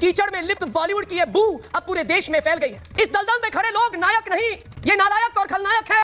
कीचड़ में लिप्त बॉलीवुड की ये बू अब पूरे देश में फैल गई है। इस दलदल में खड़े लोग नायक नहीं, ये नालायक और खलनायक है।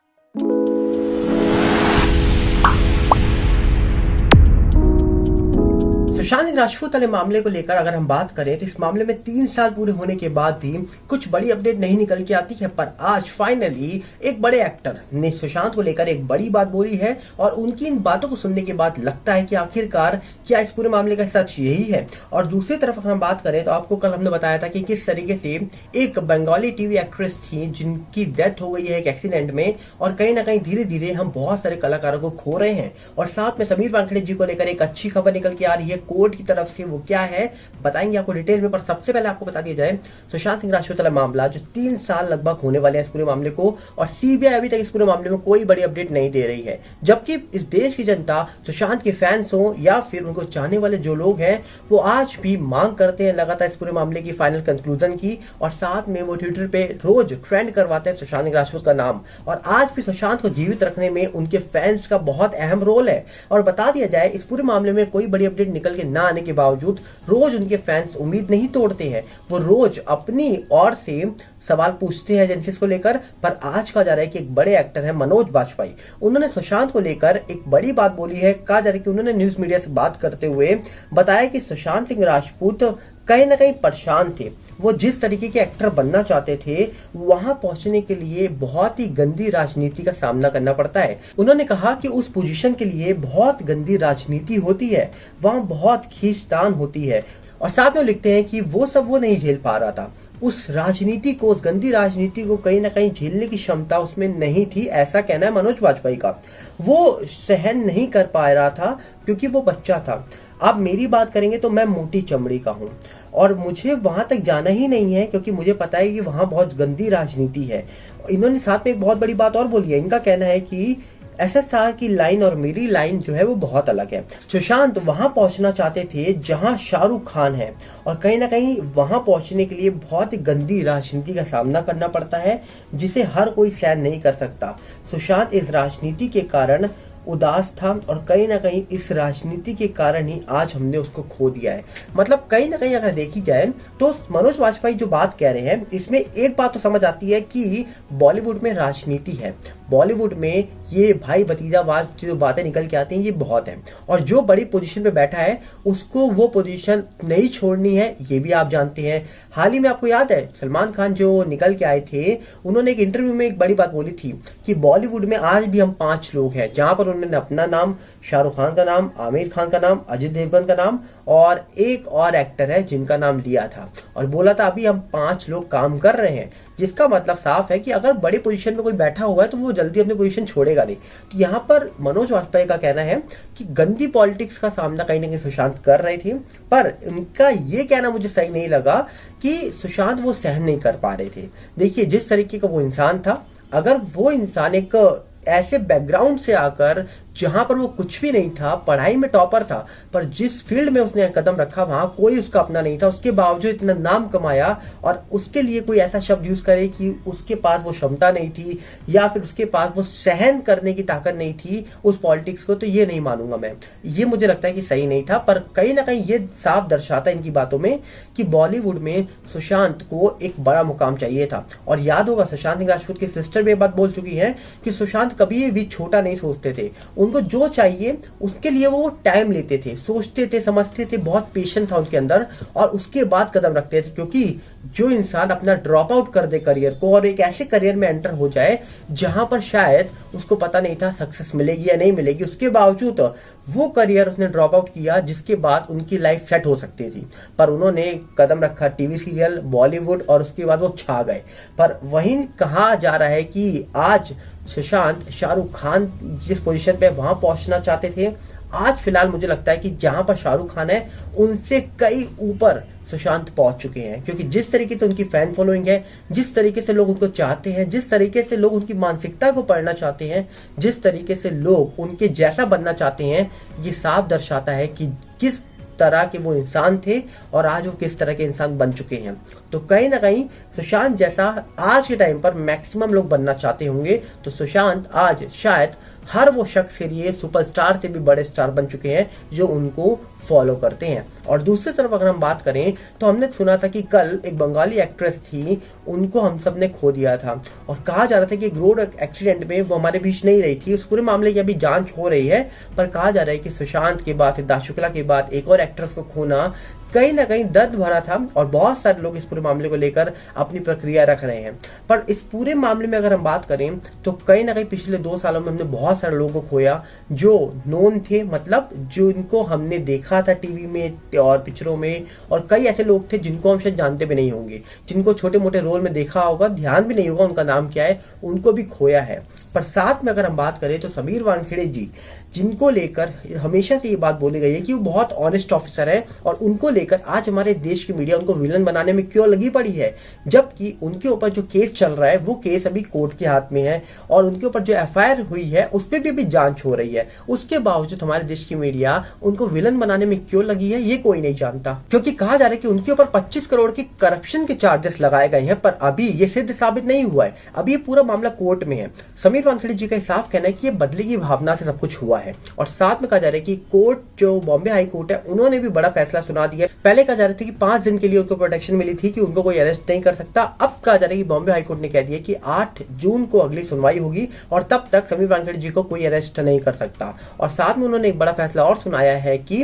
सुशांत सिंह राजपूत वाले मामले को लेकर अगर हम बात करें तो इस मामले में 3 साल पूरे होने के बाद भी कुछ बड़ी अपडेट नहीं निकल के आती है। पर आज फाइनली एक बड़े एक्टर ने सुशांत को लेकर एक बड़ी बात बोली है और उनकी इन बातों को सुनने के बाद लगता है कि आखिरकार क्या इस पूरे मामले का सच यही है। और दूसरी तरफ अगर हम बात करें तो आपको कल हमने बताया था कि किस तरीके से एक बंगाली टीवी एक्ट्रेस थी जिनकी डेथ हो गई है एक एक्सीडेंट में, और कहीं ना कहीं धीरे धीरे हम बहुत सारे कलाकारों को खो रहे हैं। और साथ में समीर वानखेड़े जी को लेकर एक अच्छी खबर निकल के आ रही है कोर्ट की तरफ से। वो क्या है बताएंगे आपको डिटेल में, पर सबसे पहले आपको बता दिया जाए सुशांत सिंह राजपूत वाला मामला जो 3 साल लगभग होने वाले हैं इस पूरे मामले को, और सीबीआई अभी तक इस पूरे मामले में कोई बड़ी अपडेट नहीं दे रही है। जबकि इस देश की जनता सुशांत के फैंस हो या फिर उनको चाहने वाले जो लोग हैं वो आज भी मांग करते हैं लगातार इस पूरे मामले की फाइनल कंक्लूजन की, और साथ में वो ट्विटर पे रोज ट्रेंड करवाते हैं सुशांत सिंह राजपूत का नाम। और आज भी सुशांत को जीवित रखने में उनके फैंस का बहुत अहम रोल है। और बता दिया जाए इस पूरे मामले में कोई बड़ी अपडेट निकल के ना आने के बावजूद रोज उनके फैंस उम्मीद नहीं तोड़ते हैं, वो रोज अपनी ओर से सवाल पूछते हैं एजेंसीज को लेकर। पर आज कहा जा रहा है कि एक बड़े एक्टर है मनोज बाजपेयी, उन्होंने सुशांत को लेकर एक बड़ी बात बोली है। कहा जा रहा है कि उन्होंने न्यूज मीडिया से बात करते हुए बताया कि सुशांत सिंह राजपूत कहीं ना कहीं परेशान थे। वो जिस तरीके के एक्टर बनना चाहते थे वहां पहुंचने के लिए बहुत ही गंदी राजनीति का सामना करना पड़ता है। उन्होंने कहा कि उस पोजीशन के लिए बहुत गंदी राजनीति होती है, वहां बहुत खींचतान होती है। और साथ में लिखते हैं कि वो सब वो नहीं झेल पा रहा था, उस राजनीति को, उस गंदी राजनीति को कहीं ना कहीं झेलने की क्षमता उसमें नहीं थी, ऐसा कहना है मनोज बाजपेयी का। वो सहन नहीं कर पा रहा था क्योंकि वो बच्चा था। अब मेरी बात करेंगे तो मैं मोटी चमड़ी का हूँ और मुझे वहां तक जाना ही नहीं है क्योंकि मुझे पता है कि वहां बहुत गंदी राजनीति है। इन्होंने साथ में एक बहुत बड़ी बात और बोली है। इनका कहना है कि एसएसआर की लाइन और मेरी लाइन जो है वो बहुत अलग है। सुशांत वहां पहुंचना चाहते थे जहां शाहरुख खान है, और कहीं ना कहीं वहां पहुंचने के लिए बहुत ही गंदी राजनीति का सामना करना पड़ता है जिसे हर कोई सहन नहीं कर सकता। सुशांत इस राजनीति के कारण उदास था और कहीं ना कहीं इस राजनीति के कारण ही आज हमने उसको खो दिया है। मतलब कहीं ना कहीं अगर देखी जाए तो मनोज बाजपेयी जो बात कह रहे हैं इसमें एक बात तो समझ आती है कि बॉलीवुड में राजनीति है, बॉलीवुड में ये भाई भतीजावाद जो बातें निकल के आती हैं ये बहुत है, और जो बड़ी पोजीशन पे बैठा है उसको वो पोजीशन नहीं छोड़नी है, ये भी आप जानते हैं। हाल ही में आपको याद है सलमान खान जो निकल के आए थे, उन्होंने एक इंटरव्यू में एक बड़ी बात बोली थी कि बॉलीवुड में आज भी हम 5 लोग हैं, जहां पर उन्होंने अपना नाम, शाहरुख खान का नाम, आमिर खान का नाम, अजय देवगन का नाम और एक और एक्टर है जिनका नाम लिया था, और बोला था अभी हम 5 लोग काम कर रहे हैं। जिसका मतलब साफ है कि अगर बड़ी पोजीशन में कोई बैठा हुआ है तो वो जल्दी अपनी पोजीशन छोड़ेगा नहीं। तो यहाँ पर मनोज बाजपेयी का कहना है कि गंदी पॉलिटिक्स का सामना कहीं ना कहीं सुशांत कर रहे थे, पर उनका ये कहना मुझे सही नहीं लगा कि सुशांत वो सहन नहीं कर पा रहे थे। देखिए जिस तरीके का वो इंसान था, अगर वो इंसान एक ऐसे बैकग्राउंड से आकर जहां पर वो कुछ भी नहीं था, पढ़ाई में टॉपर था, पर जिस फील्ड में उसने कदम रखा वहां कोई उसका अपना नहीं था, उसके बावजूद इतना नाम कमाया, और उसके लिए कोई ऐसा शब्द यूज करे कि उसके पास वो क्षमता नहीं थी या फिर उसके पास वो सहन करने की ताकत नहीं थी उस पॉलिटिक्स को, तो ये नहीं मानूंगा मैं। ये मुझे लगता है कि सही नहीं था। पर कहीं ना कहीं ये साफ दर्शाता है इनकी बातों में कि बॉलीवुड में सुशांत को एक बड़ा मुकाम चाहिए था। और याद होगा सुशांत सिंह राजपूत की सिस्टर भी बात बोल चुकी है कि सुशांत कभी भी छोटा नहीं सोचते थे, उनको जो चाहिए उसके लिए वो टाइम लेते थे, सोचते थे, समझते थे, बहुत पेशेंस था उनके अंदर, और उसके बाद कदम रखते थे। क्योंकि जो इंसान अपना ड्रॉप आउट कर दे करियर को और एक ऐसे करियर में एंटर हो जाए जहां पर शायद उसको पता नहीं था सक्सेस मिलेगी या नहीं मिलेगी, उसके बावजूद वो करियर उसने ड्रॉप आउट किया जिसके बाद उनकी लाइफ सेट हो सकती थी, पर उन्होंने कदम रखा टीवी सीरियल, बॉलीवुड, और उसके बाद वो छा गए। पर वहीं कहा जा रहा है कि आज सुशांत शाहरुख खान जिस पोजीशन पे वहां पहुंचना चाहते थे, आज फिलहाल मुझे लगता है कि जहां पर शाहरुख खान है उनसे कई ऊपर सुशांत पहुंच चुके हैं। क्योंकि जिस तरीके से उनकी फैन फॉलोइंग है, जिस तरीके से लोग उनको चाहते हैं, जिस तरीके से लोग उनकी मानसिकता को पढ़ना चाहते हैं, जिस तरीके से लोग उनके जैसा बनना चाहते हैं, ये साफ दर्शाता है कि किस तरह के वो इंसान थे और आज वो किस तरह के इंसान बन चुके हैं। तो कहीं ना कहीं सुशांत जैसा आज के टाइम पर मैक्सिमम लोग बनना चाहते होंगे, तो सुशांत आज शायद हर वो शख्स के लिए सुपरस्टार से भी बड़े स्टार बन चुके हैं जो उनको फॉलो करते हैं। और दूसरी तरफ अगर हम बात करें तो हमने सुना था कि कल एक बंगाली एक्ट्रेस थी, उनको हम सब ने खो दिया था और कहा जा रहा था कि एक रोड एक्सीडेंट में वो हमारे बीच नहीं रही थी। उस पूरे मामले की अभी जांच हो रही है, पर कहा जा रहा है कि सुशांत के बाद, सिद्धार्थ शुक्ला के बाद एक और एक्ट्रेस को खोना कहीं ना कहीं दर्द भरा था और बहुत सारे लोग इस पूरे मामले को लेकर अपनी प्रक्रिया रख रहे हैं। पर इस पूरे मामले में अगर हम बात करें तो कहीं ना कहीं पिछले 2 सालों में हमने बहुत सारे लोगों को खोया जो नोन थे, मतलब जिनको हमने देखा था टीवी में और पिक्चरों में, और कई ऐसे लोग थे जिनको हम शायद जानते भी नहीं होंगे, जिनको छोटे मोटे रोल में देखा होगा, ध्यान भी नहीं होगा उनका नाम क्या है, उनको भी खोया है। पर साथ में अगर हम बात करें तो समीर वानखेड़े जी, जिनको लेकर हमेशा से ये बात बोली गई है कि वो बहुत ऑनेस्ट ऑफिसर है और उनको लेकर आज हमारे देश की मीडिया उनको विलन बनाने में क्यों लगी पड़ी है, जबकि उनके ऊपर जो केस चल रहा है वो केस अभी कोर्ट के हाथ में है और उनके ऊपर जो एफआईआर हुई है उस पर भी अभी जांच हो रही है। उसके बावजूद हमारे देश की मीडिया उनको विलन बनाने में क्यों लगी है ये कोई नहीं जानता, क्योंकि कहा जा रहा है कि उनके ऊपर 25 करोड़ के करप्शन के चार्जेस लगाए गए हैं, पर अभी ये सिद्ध साबित नहीं हुआ है। अभी ये पूरा मामला कोर्ट में है। समीर वानखेड़े जी का साफ कहना है कि ये बदले की भावना से सब कुछ हुआ है और साथ में कहा जा रहा है कि कोर्ट, जो बॉम्बे हाई कोर्ट है, उन्होंने भी बड़ा फैसला सुना दिया। पहले कहा जा रहा था कि 5 दिन के लिए उनको प्रोटेक्शन मिली थी कि उनको कोई अरेस्ट नहीं कर सकता। अब कहा जा रहा है कि बॉम्बे हाई कोर्ट ने कह दिया कि 8 जून को अगली सुनवाई होगी और तब तक समीर वानखेड़े जी को कोई अरेस्ट नहीं कर सकता। और साथ में उन्होंने एक बड़ा फैसला और सुनाया है कि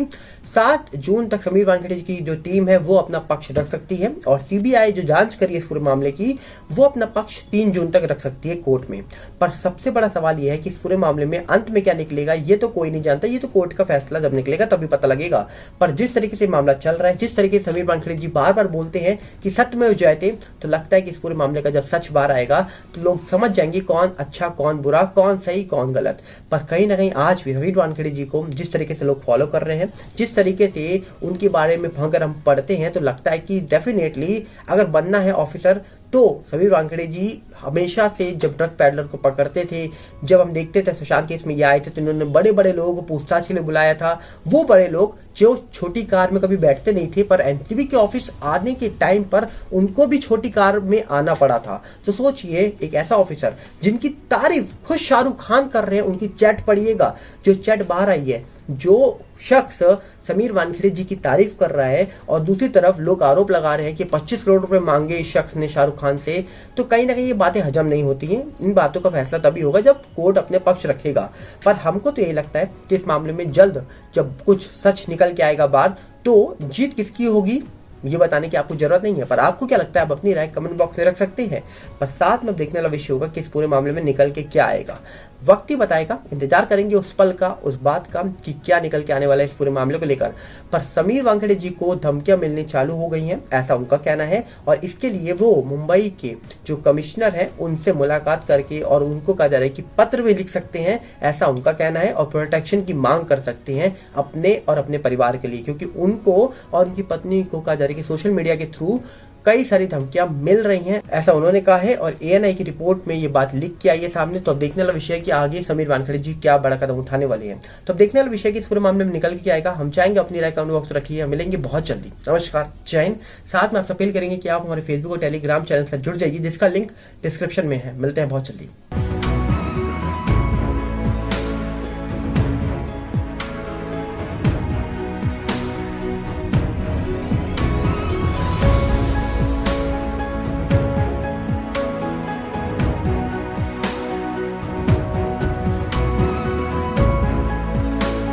7 जून तक समीर वानखेड़े की जो टीम है वो अपना पक्ष रख सकती है और सीबीआई जो जांच करी इस पूरे मामले की वो अपना पक्ष 3 जून तक रख सकती है कोर्ट में। पर सबसे बड़ा सवाल यह है कि इस पूरे मामले में अंत में क्या निकलेगा ये तो कोई नहीं जानता, ये तो कोर्ट का फैसला जब निकलेगा तभी पता लगेगा। पर जिस तरीके से मामला चल रहा है, जिस तरीके से समीर वानखेड़े जी बार बार बोलते हैं कि सत्य में जयते, तो लगता है कि इस पूरे मामले का जब सच बाहर आएगा तो लोग समझ जाएंगे कौन अच्छा, कौन बुरा, कौन सही, कौन गलत। पर कहीं ना कहीं आज भी समीर वानखेड़े जी को जिस तरीके से लोग फॉलो कर रहे हैं, जिस तरीके से उनके बारे में अगर हम पढ़ते हैं तो लगता है कि डेफिनेटली अगर बनना है ऑफिसर तो समीर वानखेड़े जी हमेशा से जब ड्रग पैडलर को पकड़ते थे, जब हम देखते थे सुशांत केस में ये आए थे तो इन्होंने बड़े बड़े लोगों को पूछताछ के लिए बुलाया था। वो बड़े लोग जो छोटी कार में कभी बैठते नहीं थे, पर एनसीबी के ऑफिस आने के टाइम पर उनको भी छोटी कार में आना पड़ा था। तो सोचिए एक ऐसा ऑफिसर जिनकी तारीफ खुद शाहरुख खान कर रहे हैं, उनकी चैट पढ़िएगा जो चैट बाहर आई है, जो शख्स समीर वानखेड़े जी की तारीफ कर रहा है और दूसरी तरफ लोग आरोप लगा रहे हैं कि 25 करोड़ रुपए मांगे इस शख्स ने शाहरुख खान से, तो कहीं ना कहीं ये बातें हजम नहीं होती हैं। इन बातों का फैसला तभी होगा जब कोर्ट अपने पक्ष रखेगा। पर हमको तो यही लगता है कि इस मामले में जल्द जब कुछ सच निकल के आएगा बाहर तो जीत किसकी होगी ये बताने की आपको जरूरत नहीं है। पर आपको क्या लगता है, आप अपनी राय कमेंट बॉक्स में रख सकते हैं। पर साथ में देखने वाला विषय होगा कि इस पूरे मामले में निकल के क्या आएगा, वक्त ही बताएगा। इंतजार करेंगे उस पल का, उस बात का कि क्या निकल के आने वाला है इस पूरे मामले को लेकर। पर समीर वानखेड़े जी को धमकियां मिलनी चालू हो गई हैं, ऐसा उनका कहना है और इसके लिए वो मुंबई के जो कमिश्नर हैं उनसे मुलाकात करके और उनको कहा जा रहा है कि पत्र भी लिख सकते हैं, ऐसा उनका कहना है, और प्रोटेक्शन की मांग कर सकते हैं अपने और अपने परिवार के लिए, क्योंकि उनको और उनकी पत्नी को कहा जा रहा है कि सोशल मीडिया के थ्रू कई सारी धमकियां मिल रही हैं, ऐसा उन्होंने कहा है। और एएनआई की रिपोर्ट में ये बात लिख के आई है सामने। तो अब देखने वाला विषय है कि आगे समीर वानखेड़े जी क्या बड़ा कदम उठाने वाले हैं। तो अब देखने वाला विषय है कि इस पूरे मामले में निकल के क्या आएगा। हम चाहेंगे अपनी राय कमेंट बॉक्स रखिए, मिलेंगे बहुत जल्दी। नमस्कार, जय हिंद। साथ में आपसे अपील करेंगे कि आप हमारे फेसबुक और टेलीग्राम चैनल से जुड़ जाइए जिसका लिंक डिस्क्रिप्शन में है। मिलते हैं बहुत जल्दी।